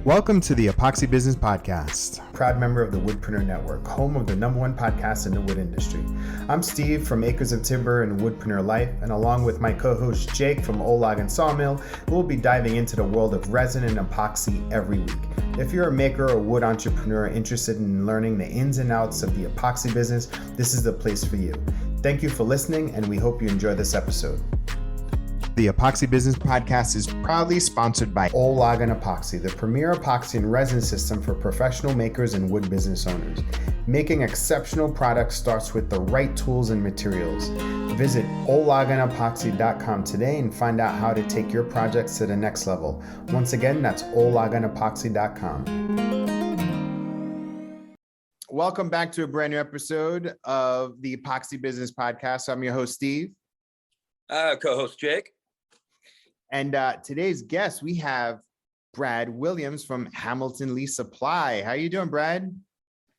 Welcome to the Epoxy Business Podcast. Proud member of the Woodpreneur Network, home of the #1 podcast in the wood industry. I'm Steve from Acres of Timber and Woodpreneur Life, and along with my co-host Jake from Old Log and Sawmill, we'll be diving into the world of resin and epoxy every week. If you're a maker or wood entrepreneur interested in learning the ins and outs of the epoxy business, this is the place for you. Thank you for listening, and we hope you enjoy this episode. The Epoxy Business Podcast is Proudly sponsored by Old Log and Epoxy, the premier epoxy and resin system for professional makers and wood business owners. Making exceptional products starts with the right tools and materials. Visit oldlogandepoxy.com today and find out how to take your projects to the next level. Once again, that's oldlogandepoxy.com. Welcome back to a brand new episode of the Epoxy Business Podcast. I'm your host, Steve. Co-host Jake. And today's guest, we have Brad Williams from Hamilton Lease Supply. How you doing, Brad?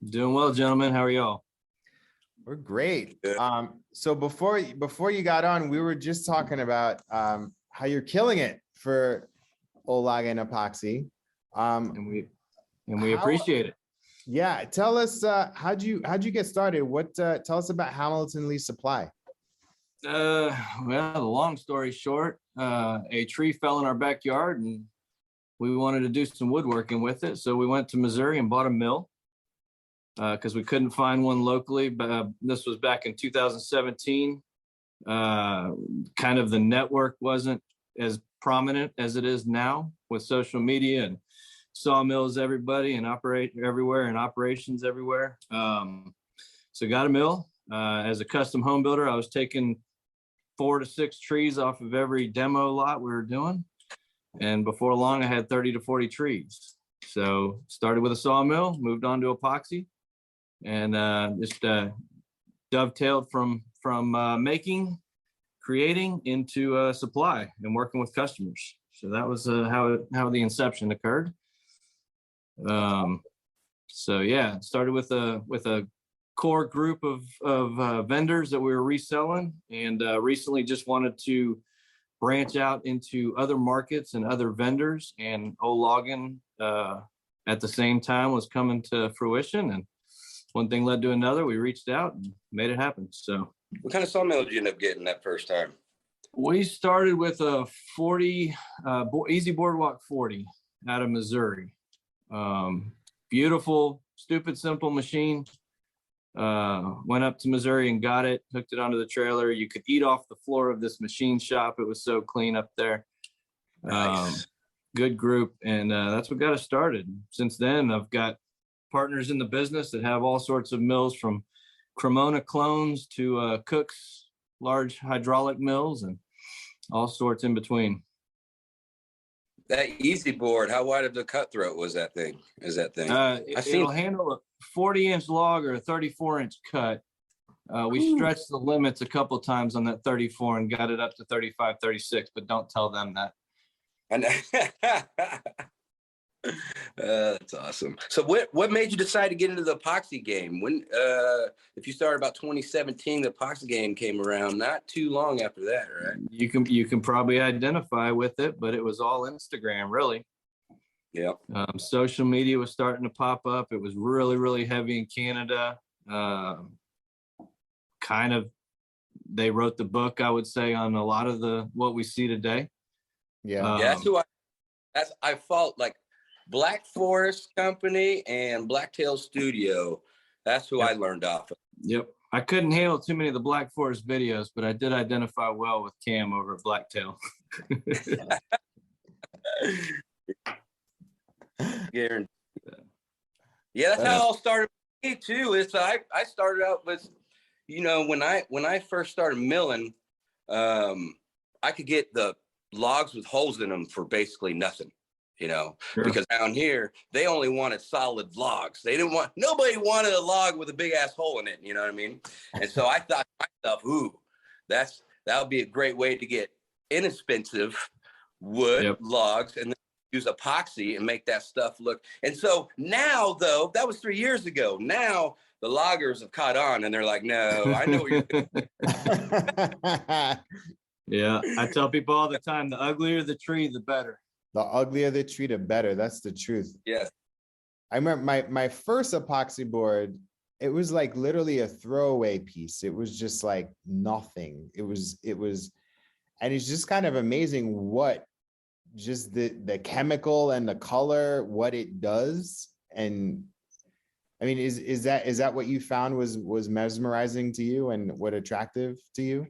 Doing well, gentlemen. How are y'all? We're great. So before you got on, we were just talking about how you're killing it for Old Log and Epoxy. And we appreciate it. Yeah, tell us how'd you get started? Tell us about Hamilton Lease Supply. Well, the long story short, a tree fell in our backyard and we wanted to do some woodworking with it. So we went to Missouri and bought a mill because we couldn't find one locally. But this was back in 2017. Kind of the network wasn't as prominent as it is now with social media and sawmills everybody and operate everywhere and operations everywhere. So got a mill. As a custom home builder, I was taking 4 to 6 trees off of every demo lot we were doing. And before long, I had 30 to 40 trees. So started with a sawmill, moved on to epoxy, and just dovetailed from creating into supply and working with customers. So that was how the inception occurred. So yeah, started with a core group of vendors that we were reselling, and recently just wanted to branch out into other markets and other vendors, and Old Logging at the same time was coming to fruition, and one thing led to another. We reached out and made it happen. So What kind of sawmill did you end up getting that first time? we started with a 40 Easy Boardwalk 40 out of Missouri. Beautiful, stupid, simple machine. Went up to Missouri and got it, hooked it onto the trailer. You could eat off the floor of this machine shop. It was so clean up there. Nice. Good group. And that's what got us started. Since then, I've got partners in the business that have all sorts of mills, from Cremona clones to Cook's large hydraulic mills and all sorts in between. That easy board, how wide of the cutthroat was that thing? It'll handle a 40-inch log or a 34-inch cut. We stretched the limits a couple times on that 34 and got it up to 35, 36, but don't tell them that. That's awesome. So what made you decide to get into the epoxy game? When if you started about 2017, the epoxy game came around not too long after that, right? You can probably identify with it, but it was all Instagram, really. Yeah. Social media was starting to pop up. It was really, really heavy in Canada. Kind of, they wrote the book, I would say, on a lot of what we see today. Yeah. Yeah, I fault, like Black Forest Company and Blacktail Studio. That's who I learned off of. Yep. I couldn't handle too many of the Black Forest videos, but I did identify well with Cam over at Blacktail. Guaranteed. Yeah, that's how it all started with me too. I started out with, when I first started milling, I could get the logs with holes in them for basically nothing. Sure. Because down here they only wanted solid logs. Nobody wanted a log with a big ass hole in it. You know what I mean? And so I thought to myself, that would be a great way to get inexpensive wood logs and then use epoxy and make that stuff look. And so now, though, that was 3 years ago. Now the loggers have caught on and they're like, no, I know what you're doing. Yeah, I tell people all the time, the uglier the tree, the better. The uglier the tree, the better. That's the truth. Yes. I remember my first epoxy board, it was like literally a throwaway piece. It was just like nothing. It was, and it's just kind of amazing what just the chemical and the color, what it does. And I mean, is that what you found was mesmerizing to you and what attractive to you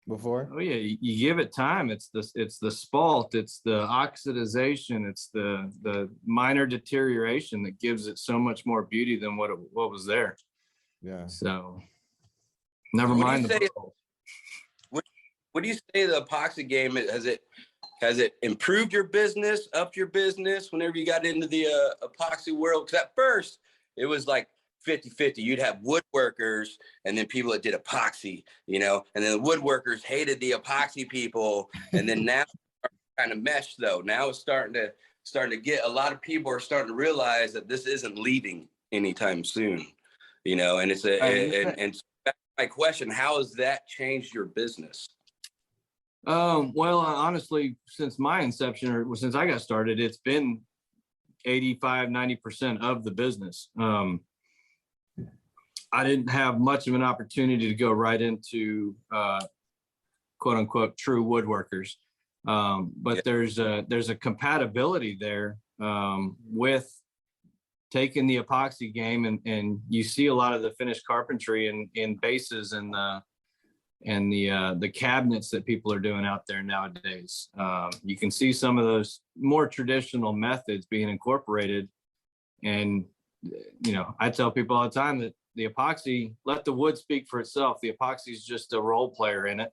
before? Oh yeah, you give it time. It's the spalt, it's the oxidization, it's the minor deterioration that gives it so much more beauty than what was there. Yeah. So never mind the pearls. What do you say the epoxy game has it improved your business, upped your business whenever you got into the epoxy world? Because at first it was like 50-50. You'd have woodworkers and then people that did epoxy, and then the woodworkers hated the epoxy people. And then now kind of mesh though. Now it's starting to get, a lot of people are starting to realize that this isn't leaving anytime soon, and it's and back to my question, how has that changed your business? Well, honestly, since my inception or since I got started, it's been 85-90% of the business. I didn't have much of an opportunity to go right into quote unquote true woodworkers. But there's a compatibility there with taking the epoxy game, and you see a lot of the finished carpentry in bases and the cabinets that people are doing out there nowadays. You can see some of those more traditional methods being incorporated. And, I tell people all the time that the epoxy, let the wood speak for itself. The epoxy is just a role player in it.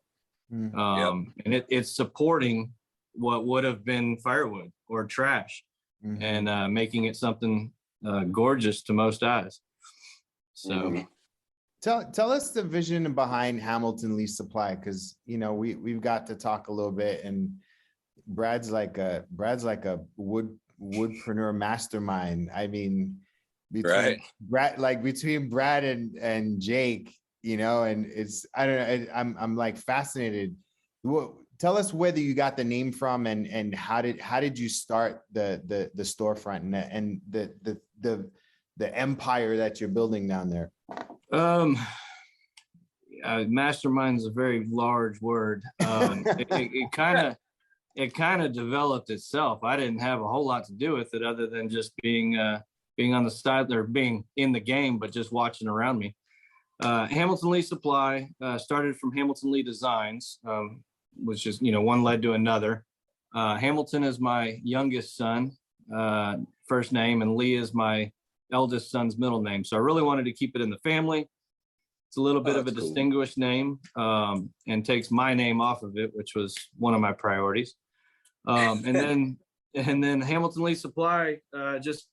And it's supporting what would have been firewood or trash, and making it something gorgeous to most eyes. So tell us the vision behind Hamilton Lease Supply, because we've got to talk a little bit, and Brad's like a woodpreneur mastermind. I mean, between Brad and Jake, and it's, I don't know, I'm like fascinated. Tell us whether you got the name from, and how did you start the storefront and the empire that you're building down there? Mastermind is a very large word. It kind of developed itself. I didn't have a whole lot to do with it other than just being on the side or being in the game, but just watching around me. Hamilton Lee Supply started from Hamilton Lee Designs, which is, one led to another. Hamilton is my youngest son, first name, and Lee is my eldest son's middle name. So I really wanted to keep it in the family. It's a little bit of a distinguished name, and takes my name off of it, which was one of my priorities. And then Hamilton Lee Supply just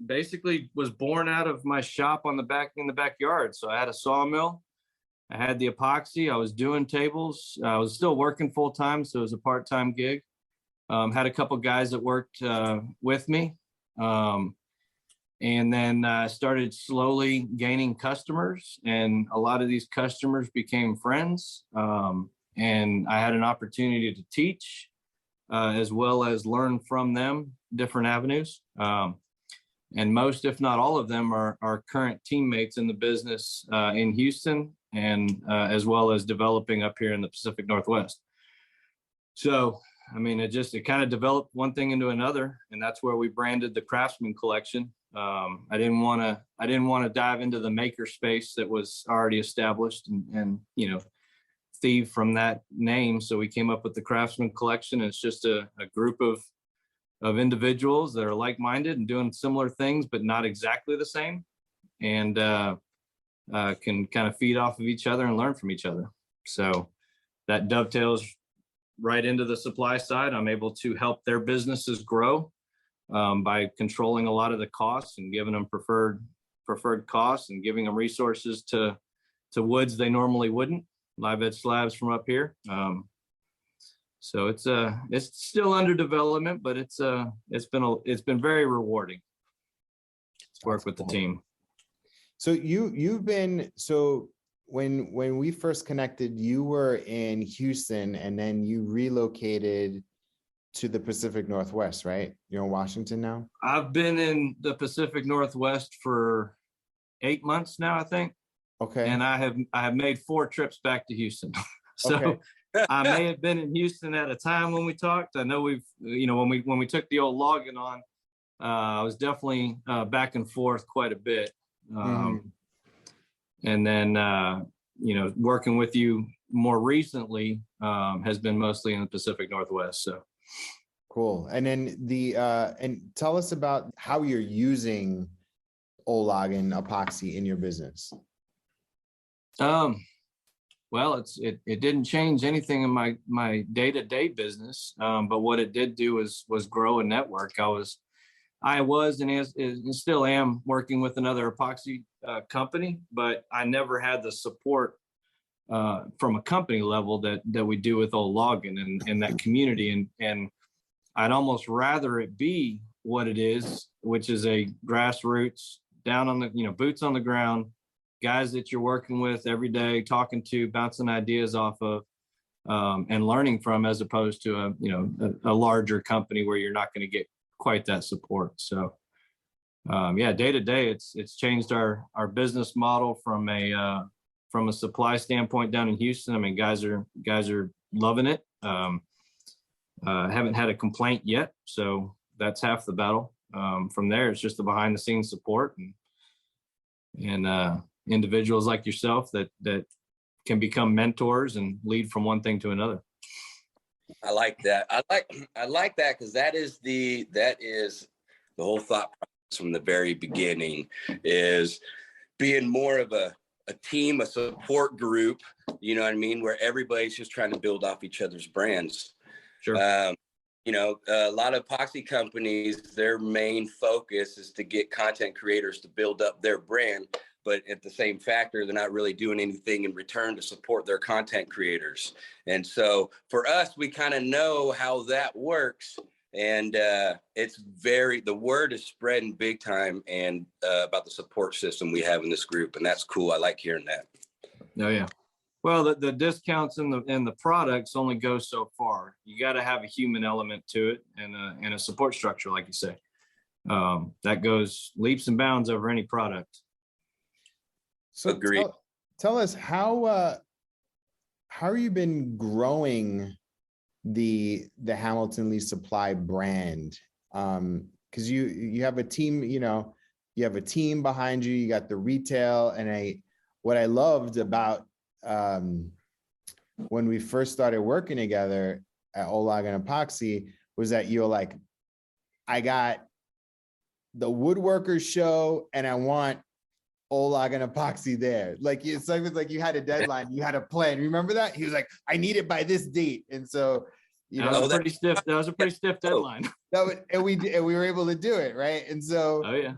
basically was born out of my shop in the backyard. So I had a sawmill, I had the epoxy, I was doing tables, I was still working full time, so it was a part-time gig. Had a couple guys that worked with me, and then started slowly gaining customers, and a lot of these customers became friends, and I had an opportunity to teach as well as learn from them different avenues. And most, if not all of them, are current teammates in the business in Houston, and as well as developing up here in the Pacific Northwest. So, I mean, it kind of developed one thing into another, and that's where we branded the Craftsman Collection. I didn't want to dive into the maker space that was already established and thieve from that name. So we came up with the Craftsman Collection. And it's just a group of individuals that are like-minded and doing similar things, but not exactly the same, and can kind of feed off of each other and learn from each other. So that dovetails right into the supply side. I'm able to help their businesses grow by controlling a lot of the costs and giving them preferred costs, and giving them resources to woods they normally wouldn't, live edge slabs from up here. So it's still under development, but it's been very rewarding to work with the team. So when we first connected, you were in Houston, and then you relocated to the Pacific Northwest, right? You're in Washington now? I've been in the Pacific Northwest for 8 months now, I think. Okay. And I have made 4 trips back to Houston. So Okay. I may have been in Houston at a time when we talked. I know we've, when we took the old login on, I was definitely back and forth quite a bit. And then, working with you more recently has been mostly in the Pacific Northwest. So Cool. And then and tell us about how you're using OLOG and epoxy in your business. Well, it didn't change anything in my day-to-day business, but what it did do was grow a network. I was and still am working with another epoxy company, but I never had the support from a company level that we do with old logging and that community. And I'd almost rather it be what it is, which is a grassroots, down on the, boots on the ground, guys that you're working with every day, talking to, bouncing ideas off of, and learning from, as opposed to a larger company where you're not going to get quite that support. So day to day, it's changed our business model from a supply standpoint down in Houston. I mean, guys are loving it. Haven't had a complaint yet, so that's half the battle. From there, it's just the behind the scenes support and individuals like yourself that can become mentors and lead from one thing to another. I like that. I like that, because that is the whole thought process from the very beginning, is being more of a team, a support group, you know what I mean, where everybody's just trying to build off each other's brands. Sure. A lot of epoxy companies, their main focus is to get content creators to build up their brand, but at the same factor, they're not really doing anything in return to support their content creators. And so for us, we kind of know how that works. And the word is spreading big time, and about the support system we have in this group. And that's cool. I like hearing that. Oh, yeah. Well, the discounts and the products only go so far. You got to have a human element to it, and a support structure, like you say. That goes leaps and bounds over any product. So Agreed. Tell us how you been growing the Hamilton Lease Supply brand, because you have a team, you have a team behind you. You got the retail, and what I loved about when we first started working together at OLOG and Epoxy was that you're like, I got the woodworkers show and I want OLOG and Epoxy there. Like, it's like you had a deadline, you had a plan. Remember that? He was like, I need it by this date. And so, that was a pretty stiff deadline. And we were able to do it, right? And so, oh yeah.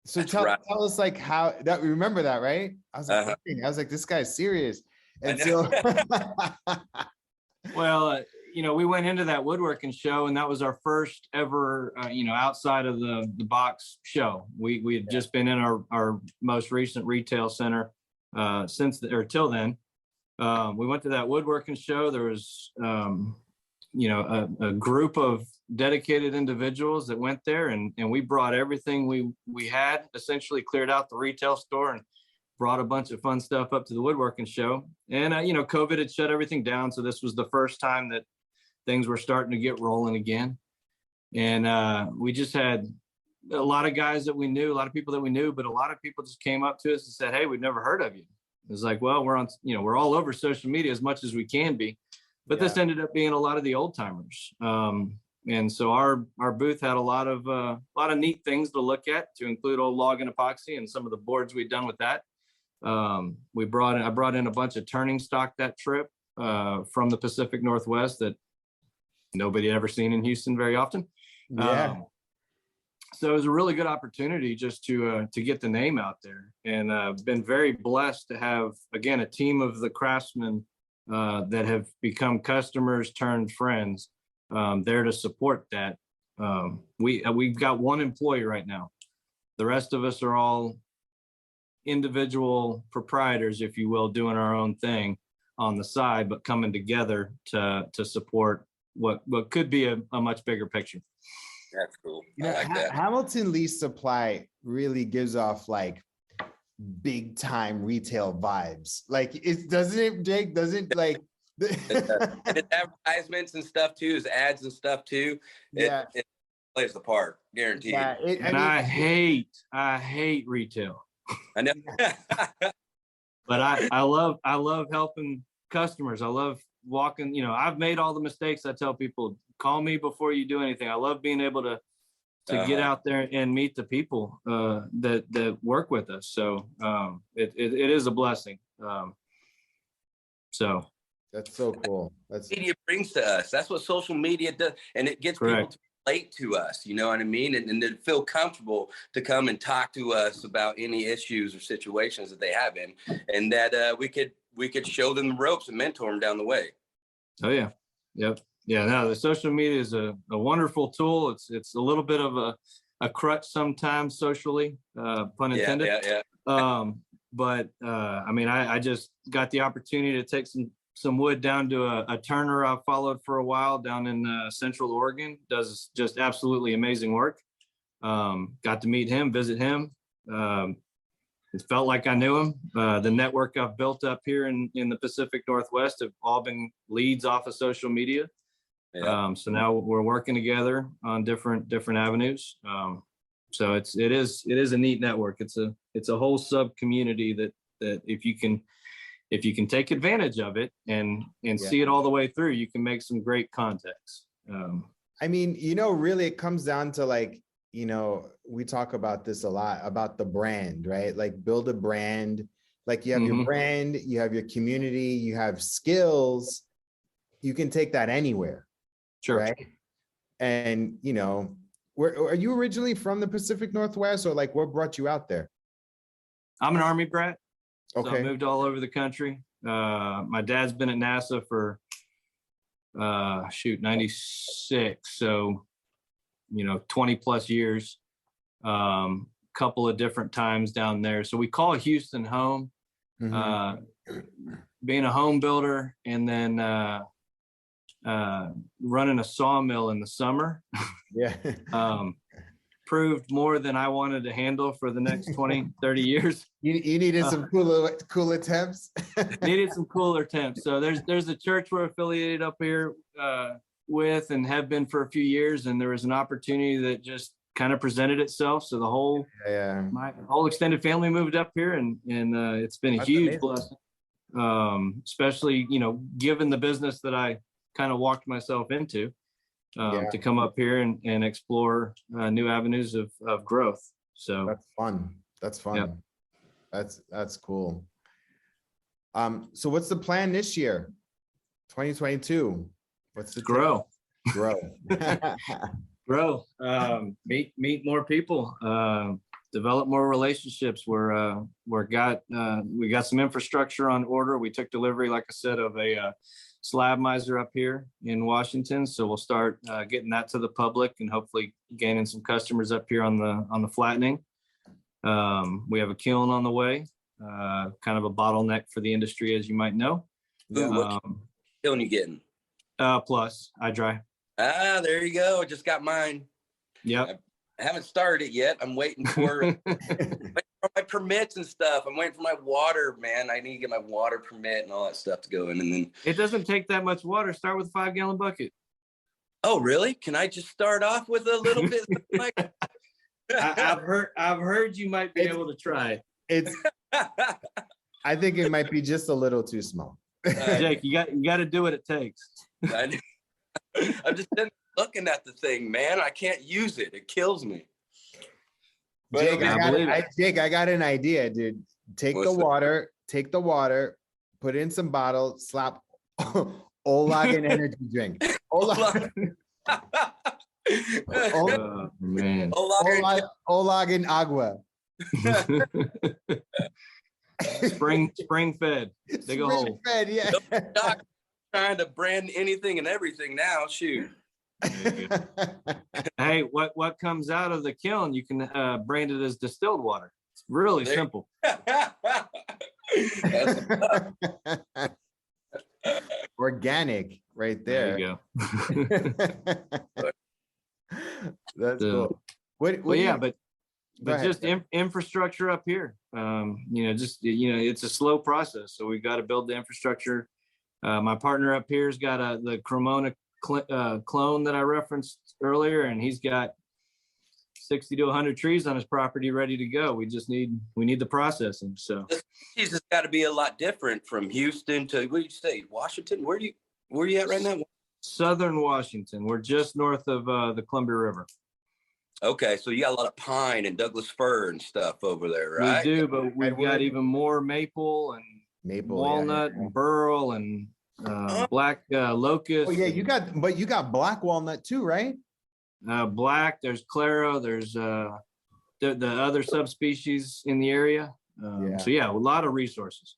So tell us like how that, remember that, right? I was like, this guy's serious. And so, well, we went into that woodworking show, and that was our first ever, outside of the box show. We had just been in our most recent retail center till then. We went to that woodworking show. There was, a group of dedicated individuals that went there, and we brought everything we had, essentially cleared out the retail store and brought a bunch of fun stuff up to the woodworking show. And, COVID had shut everything down. So this was the first time that things were starting to get rolling again. And we just had a lot of guys that we knew, a lot of people that we knew, but a lot of people just came up to us and said, hey, we've never heard of you. It was like, well, we're all over social media as much as we can be, but this ended up being a lot of the old timers. And so our booth had a lot of neat things to look at, to include old log and epoxy and some of the boards we'd done with that. I brought in a bunch of turning stock that trip from the Pacific Northwest that nobody had ever seen in Houston very often. Yeah. So it was a really good opportunity just to get the name out there, and been very blessed to have, again, a team of the craftsmen that have become customers turned friends there to support that. We've got one employee right now. The rest of us are all individual proprietors, if you will, doing our own thing on the side, but coming together to support what could be a much bigger picture. That's cool. You know, I like that. Hamilton Lease Supply really gives off like big time retail vibes. Like it doesn't it, Jake? Doesn't like It's advertisements and stuff too, is ads and stuff too. It plays the part, guaranteed. Yeah, I hate retail. I know. But I love helping customers. I love walking, you know, I've made all the mistakes. I tell people, call me before you do anything. I love being able to get out there and meet the people that work with us. So it is a blessing. So that's so cool. That's media brings to us. That's what social media does, and it gets people to relate to us. You know what I mean? And to feel comfortable to come and talk to us about any issues or situations that they have in, and that we could show them the ropes and mentor them down the way. Oh yeah, yep, yeah. No, the social media is a wonderful tool. It's a little bit of a crutch sometimes socially, pun intended. Yeah. But I mean, I just got the opportunity to take some wood down to a turner I've followed for a while down in Central Oregon. Does just absolutely amazing work. Got to meet him, visit him. It felt like I knew him. The network I've built up here in the Pacific Northwest have all been leads off of social media. Yeah. So now we're working together on different avenues. So it is a neat network. It's a whole sub community that if you can take advantage of it and see it all the way through, you can make some great contacts. I mean, you know, really it comes down to like, you know, we talk about this a lot about the brand, right? Like build a brand, like you have your brand, you have your community, you have skills, you can take that anywhere. Sure. Right. And, you know, are you originally from the Pacific Northwest, or like what brought you out there? I'm an Army brat. Okay. So I moved all over the country. My dad's been at NASA for 96. So, you know, 20 plus years, couple of different times down there. So we call Houston home, being a home builder, and then running a sawmill in the summer. Yeah. Proved more than I wanted to handle for the next 20, 30 years. You needed some cooler temps. Needed some cooler temps. So there's a church we're affiliated up here with and have been for a few years, and there was an opportunity that just kind of presented itself. So my whole extended family moved up here, and it's been a huge blessing. Especially, you know, given the business that I kind of walked myself into. To come up here and explore new avenues of growth. So that's fun. Yep. That's cool. So what's the plan this year? 2022. What's the grow? Grow. Meet more people. Develop more relationships. We got some infrastructure on order. We took delivery, like I said, of a slab miser up here in Washington. So we'll start getting that to the public and hopefully gaining some customers up here on the flattening. We have a kiln on the way, kind of a bottleneck for the industry, as you might know. What kiln you getting? Plus, I dry. There you go. I just got mine. Yep. I haven't started it yet. I'm waiting for my permits and stuff. I'm waiting for my water, man. I need to get my water permit and all that stuff to go in. And then it doesn't take that much water. Start with a 5-gallon bucket. Oh, really? Can I just start off with a little bit? I've heard you might be able to try. It's. I think it might be just a little too small. Jake, you got to do what it takes. I'm just looking at the thing, man. I can't use it. It kills me. Jake, I got an idea, dude. Take the water, put in some bottles, slap Olag and energy drink. Olag. Man. Olag and agua. Spring fed. Dig a hole. Fed, yeah. Doc trying to brand anything and everything now. Shoot. Hey, what comes out of the kiln, you can brand it as distilled water. It's really simple. Organic right there. There you go. That's cool. What But just infrastructure up here. It's a slow process. So we've got to build the infrastructure. My partner up here's got the Cremona clone that I referenced earlier, and he's got 60 to 100 trees on his property ready to go. We need the processing. So this has got to be a lot different from Houston to, what do you say, Washington? Where are you at right now? Southern Washington. We're just north of the Columbia River. Okay, so you got a lot of pine and Douglas fir and stuff over there, right? We do, but we've got even more maple and walnut and burl and black locust. Oh yeah, you got black walnut too, right? Black, there's claro, there's the other subspecies in the area. So yeah, a lot of resources.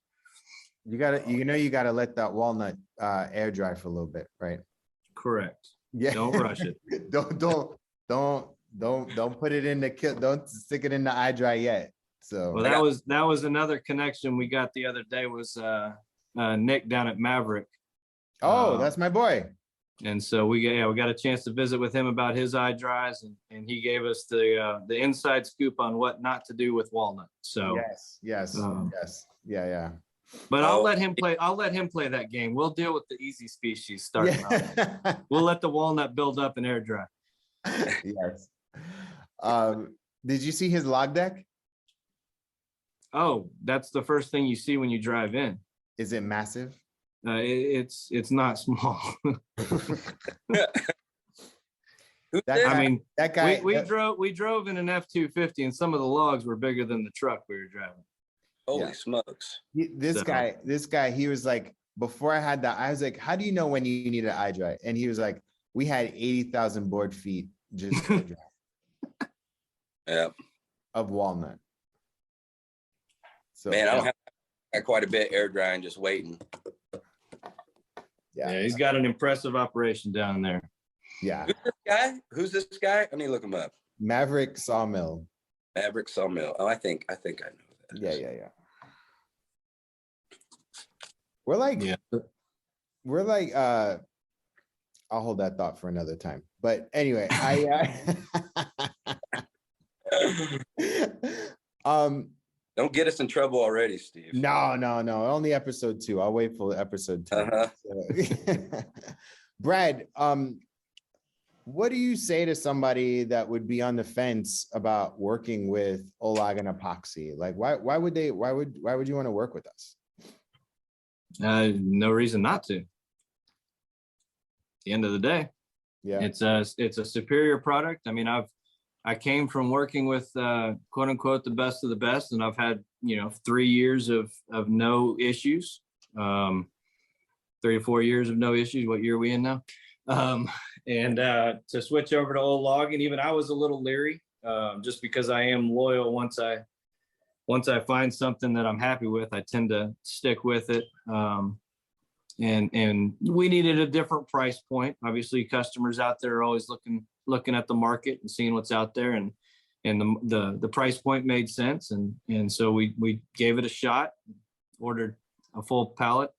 You gotta let that walnut air dry for a little bit, right? Correct. Yeah. Don't rush it. Don't put it in the kit. Don't stick it in the eye dry yet. So well, that was another connection we got the other day was Nick down at Maverick. Oh, that's my boy. And so we got a chance to visit with him about his eye dries, and he gave us the inside scoop on what not to do with walnut. So yes. Yeah. But I'll let him play that game. We'll deal with the easy species starting off. We'll let the walnut build up and air dry. Yes. Did you see his log deck? Oh, that's the first thing you see when you drive in. Is it massive? It's not small. That guy. We drove in an F-250, and some of the logs were bigger than the truck we were driving. Holy smokes! This guy. He was like, before I had that, I was like, how do you know when you need an eye dry? And he was like, we had 80,000 board feet just of walnut. So man, I don't have quite a bit air drying, just waiting. Yeah, he's got an impressive operation down there. Yeah. Who's this guy? I need to look him up. Maverick Sawmill. Oh, I think I know that. Yeah. We're like, I'll hold that thought for another time. But anyway, don't get us in trouble already, Steve. No. Only episode 2. I'll wait for episode 2. So, Brad, what do you say to somebody that would be on the fence about working with Olag and Epoxy? Like, why would you want to work with us? No reason not to. At the end of the day, it's a superior product. I mean, I came from working with quote unquote the best of the best, and I've had 3 years of no issues, 3 to 4 years of no issues. What year are we in now? And to switch over to Olag, and even I was a little leery, just because I am loyal. Once I find something that I'm happy with, I tend to stick with it. And we needed a different price point. Obviously, customers out there are always looking at the market and seeing what's out there, and the price point made sense, and so we gave it a shot. Ordered a full pallet.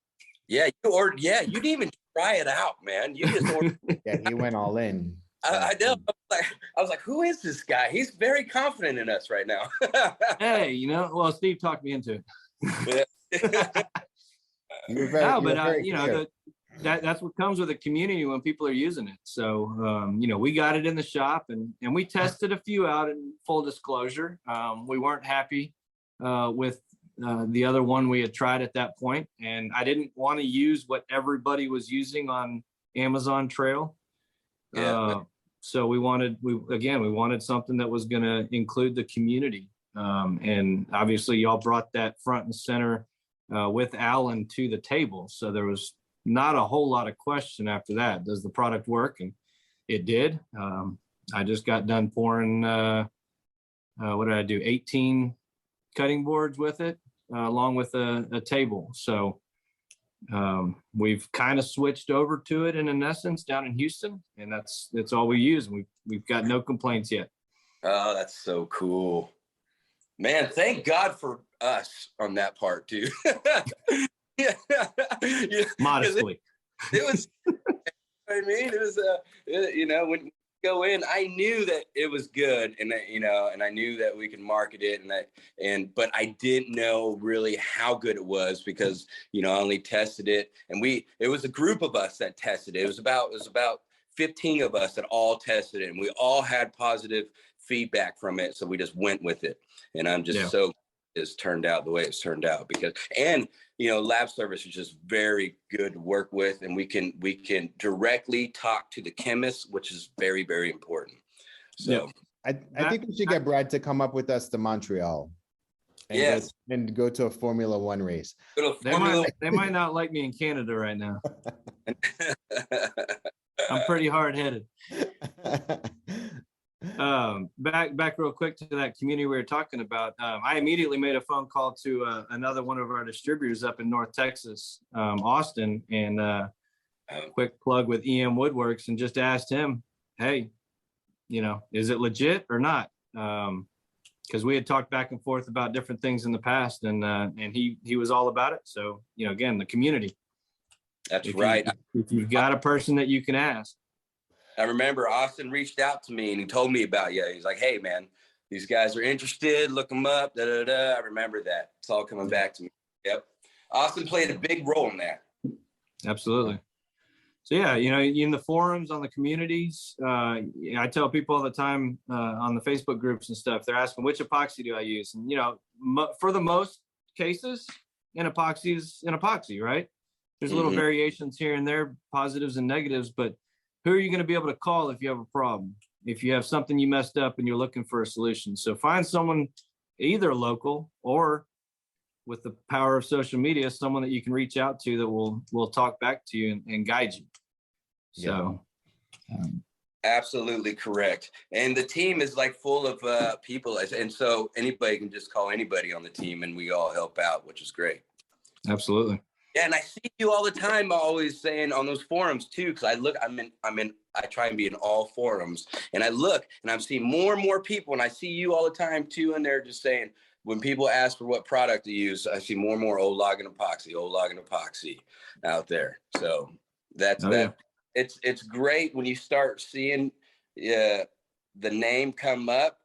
Yeah, you didn't even try it out, man. You just ordered. Yeah, he went all in. I know. I was like, who is this guy? He's very confident in us right now. Hey, well, Steve talked me into it. That's what comes with a community when people are using it. So, we got it in the shop, and we tested a few out. In full disclosure, we weren't happy with the other one we had tried at that point, and I didn't want to use what everybody was using on Amazon Trail. So we wanted something that was going to include the community, and obviously y'all brought that front and center with Alan to the table. So there was not a whole lot of question after that. Does the product work? And it did. I just got done pouring, what did I do? 18 cutting boards with it, along with a table. So we've kind of switched over to it in essence down in Houston, and that's all we use. We've got no complaints yet. Oh, that's so cool, man. Thank God for us on that part too. Yeah. Modestly. It was, I mean, it was, when you go in, I knew that it was good, and I knew that we could market it, but I didn't know really how good it was because, I only tested it, and it was a group of us that tested it. It was about 15 of us that all tested it, and we all had positive feedback from it. So we just went with it, and I'm just so it's turned out the way it's turned out because, and lab service is just very good to work with, and we can directly talk to the chemists, which is very, very important. So I think we should get Brad to come up with us to Montreal. And go to a Formula One race. They might not like me in Canada right now. I'm pretty hard-headed. Back real quick to that community we were talking about. I immediately made a phone call to another one of our distributors up in North Texas, Austin, and quick plug with EM Woodworks, and just asked him, hey, is it legit or not? Because we had talked back and forth about different things in the past, and he was all about it. So, again, the community. That's right. If you've got a person that you can ask. I remember Austin reached out to me and he told me about you. He's like, hey, man, these guys are interested. Look them up. Da, da, da. I remember that. It's all coming back to me. Yep. Austin played a big role in that. Absolutely. So, yeah, in the forums, on the communities, I tell people all the time on the Facebook groups and stuff, they're asking, which epoxy do I use? And, for the most cases, an epoxy is an epoxy, right? There's little variations here and there, positives and negatives, but who are you going to be able to call if you have a problem? If you have something you messed up and you're looking for a solution. So find someone either local or with the power of social media, someone that you can reach out to that will talk back to you and guide you. So absolutely correct. And the team is like full of people. And so anybody can just call anybody on the team and we all help out, which is great. Absolutely. Yeah, and I see you all the time, always saying on those forums too, because I try and be in all forums, and I look and I'm seeing more and more people, and I see you all the time too, and they're just saying when people ask for what product to use, I see more and more O-Log and epoxy out there. So that's that. Yeah. It's great when you start seeing the name come up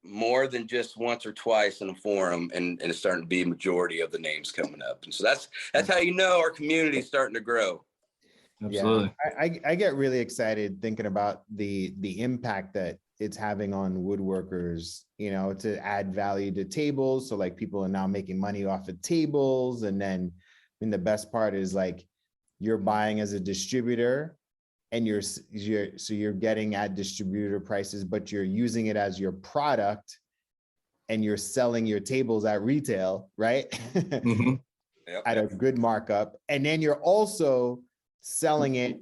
more than just once or twice in a forum, and it's starting to be a majority of the names coming up. And so that's how our community is starting to grow. Absolutely. Yeah, I get really excited thinking about the impact that it's having on woodworkers, to add value to tables. So like people are now making money off of tables. And then the best part is like you're buying as a distributor, and you're getting at distributor prices, but you're using it as your product and you're selling your tables at retail, right? At a good markup. And then you're also selling it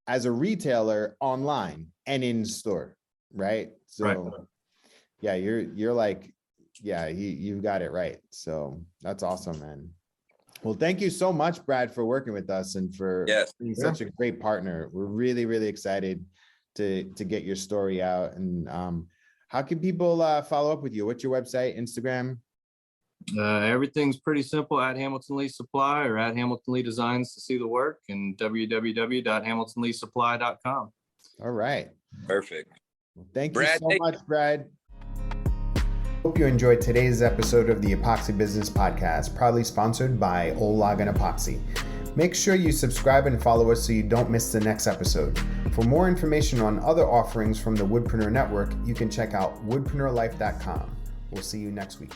as a retailer online and in store, right? So you're like, you've got it right. So that's awesome, man. Well, thank you so much, Brad, for working with us and for being such a great partner. We're really, really excited to get your story out. And how can people follow up with you? What's your website, Instagram? Everything's pretty simple, at Hamilton Lease Supply or at Hamilton Lee Designs to see the work, and www.hamiltonleesupply.com. All right. Perfect. Well, thank you so much, Brad. Hope you enjoyed today's episode of the Epoxy Business Podcast, proudly sponsored by O-Log and Epoxy. Make sure you subscribe and follow us so you don't miss the next episode. For more information on other offerings from the Woodpreneur Network, you can check out woodpreneurlife.com. We'll see you next week.